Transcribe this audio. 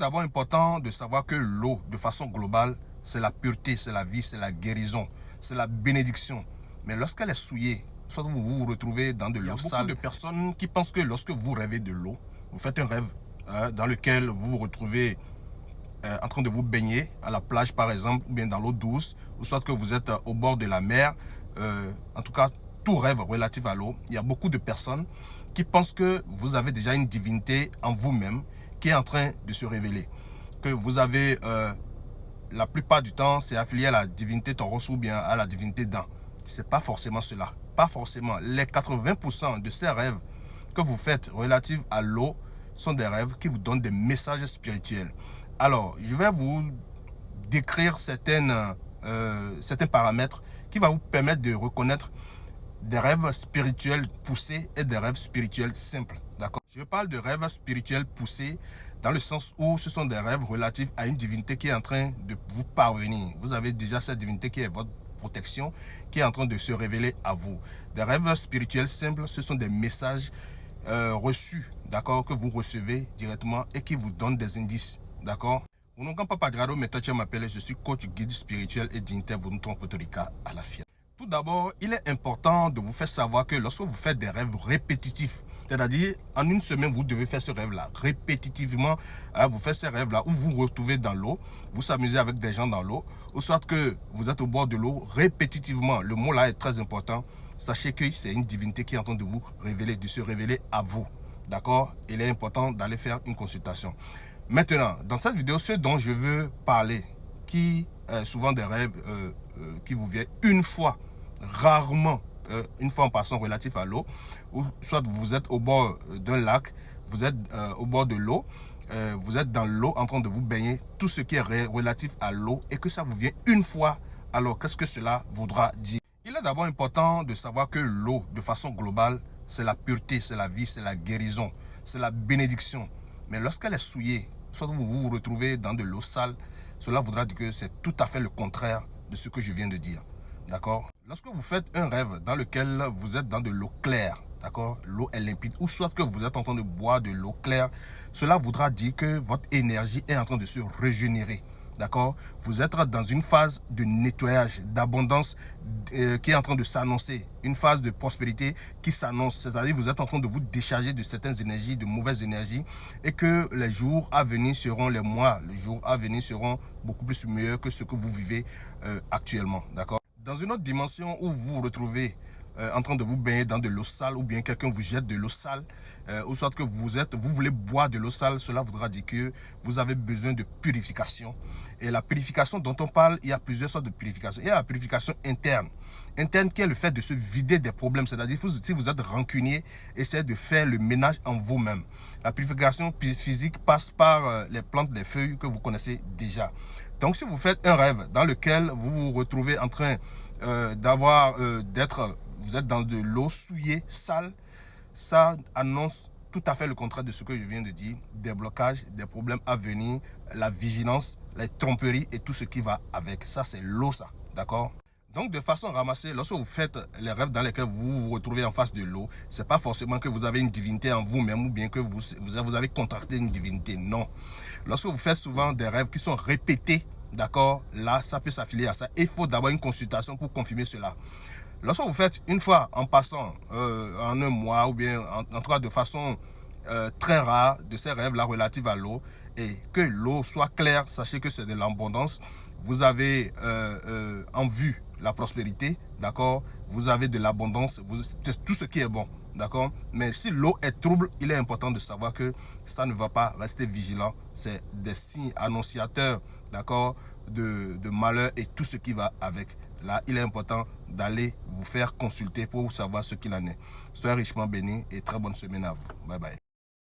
d'abord important de savoir que l'eau, de façon globale, c'est la pureté, c'est la vie, c'est la guérison, c'est la bénédiction. Mais lorsqu'elle est souillée, soit vous vous retrouvez dans de l'eau sale. Il y a beaucoup de personnes qui pensent que lorsque vous rêvez de l'eau, vous faites un rêve dans lequel vous vous retrouvez en train de vous baigner à la plage par exemple, ou bien dans l'eau douce, ou soit que vous êtes au bord de la mer. En tout cas, tout rêve relatif à l'eau. Il y a beaucoup de personnes qui pensent que vous avez déjà une divinité en vous-même qui est en train de se révéler. Que vous avez, la plupart du temps, c'est affilié à la divinité Tauros ou bien à la divinité Dan. C'est pas forcément cela. Pas forcément. Les 80% de ces rêves que vous faites relatifs à l'eau sont des rêves qui vous donnent des messages spirituels. Alors, je vais vous décrire certains paramètres qui vont vous permettre de reconnaître des rêves spirituels poussés et des rêves spirituels simples. D'accord? Je parle de rêves spirituels poussés dans le sens où ce sont des rêves relatifs à une divinité qui est en train de vous parvenir. Vous avez déjà cette divinité qui est votre protection, qui est en train de se révéler à vous. Des rêves spirituels simples, ce sont des messages reçus, d'accord, que vous recevez directement et qui vous donnent des indices, d'accord. Je suis coach guide spirituel et dignitaire Vunton Puerto Rico à la FIA. Tout d'abord, il est important de vous faire savoir que lorsque vous faites des rêves répétitifs, c'est-à-dire en une semaine, vous devez faire ce rêve-là répétitivement. Vous faites ce rêve-là où vous vous retrouvez dans l'eau, vous s'amusez avec des gens dans l'eau, ou soit que vous êtes au bord de l'eau répétitivement. Le mot là est très important. Sachez que c'est une divinité qui est en train de vous révéler, de se révéler à vous. D'accord? Il est important d'aller faire une consultation. Maintenant, dans cette vidéo, ce dont je veux parler, qui est souvent des rêves qui vous viennent une fois, rarement, une fois en passant relatif à l'eau, ou soit vous êtes au bord d'un lac, vous êtes au bord de l'eau, vous êtes dans l'eau en train de vous baigner, tout ce qui est relatif à l'eau et que ça vous vient une fois, alors qu'est-ce que cela voudra dire? Il est d'abord important de savoir que l'eau, de façon globale, c'est la pureté, c'est la vie, c'est la guérison, c'est la bénédiction. Mais lorsqu'elle est souillée, soit vous vous retrouvez dans de l'eau sale, cela voudra dire que c'est tout à fait le contraire de ce que je viens de dire. D'accord? Lorsque vous faites un rêve dans lequel vous êtes dans de l'eau claire, d'accord, l'eau est limpide, ou soit que vous êtes en train de boire de l'eau claire, cela voudra dire que votre énergie est en train de se régénérer. D'accord? Vous êtes dans une phase de nettoyage, d'abondance qui est en train de s'annoncer. Une phase de prospérité qui s'annonce. C'est-à-dire vous êtes en train de vous décharger de certaines énergies, de mauvaises énergies. Et que les jours à venir seront, les mois, les jours à venir seront beaucoup plus meilleurs que ce que vous vivez actuellement. D'accord? Dans une autre dimension où vous vous retrouvez en train de vous baigner dans de l'eau sale, ou bien quelqu'un vous jette de l'eau sale, ou soit que vous voulez boire de l'eau sale, cela voudra dire que vous avez besoin de purification. Et la purification dont on parle, il y a plusieurs sortes de purification. Il y a la purification interne. Interne qui est le fait de se vider des problèmes. C'est-à-dire si vous êtes rancunier, essayez de faire le ménage en vous-même. La purification physique passe par les plantes, les feuilles que vous connaissez déjà. Donc si vous faites un rêve dans lequel vous vous retrouvez en train vous êtes dans de l'eau souillée, sale, ça annonce tout à fait le contraire de ce que je viens de dire. Des blocages, des problèmes à venir, la vigilance, les tromperies et tout ce qui va avec. Ça, c'est l'eau, ça. D'accord? Donc, de façon ramassée, lorsque vous faites les rêves dans lesquels vous vous retrouvez en face de l'eau, c'est pas forcément que vous avez une divinité en vous-même ou bien que vous avez contracté une divinité. Non. Lorsque vous faites souvent des rêves qui sont répétés, d'accord, là, ça peut s'affilier à ça. Il faut d'abord une consultation pour confirmer cela. Lorsque vous faites une fois en passant en un mois ou bien en tout cas de façon très rare de ces rêves-là relatives à l'eau et que l'eau soit claire, sachez que c'est de l'abondance. Vous avez en vue la prospérité, d'accord? Vous avez de l'abondance, c'est tout ce qui est bon, d'accord? Mais si l'eau est trouble, il est important de savoir que ça ne va pas, rester vigilant. C'est des signes annonciateurs, d'accord, de malheur et tout ce qui va avec. Là, il est important d'aller vous faire consulter pour savoir ce qu'il en est. Soyez richement bénis et très bonne semaine à vous. Bye bye.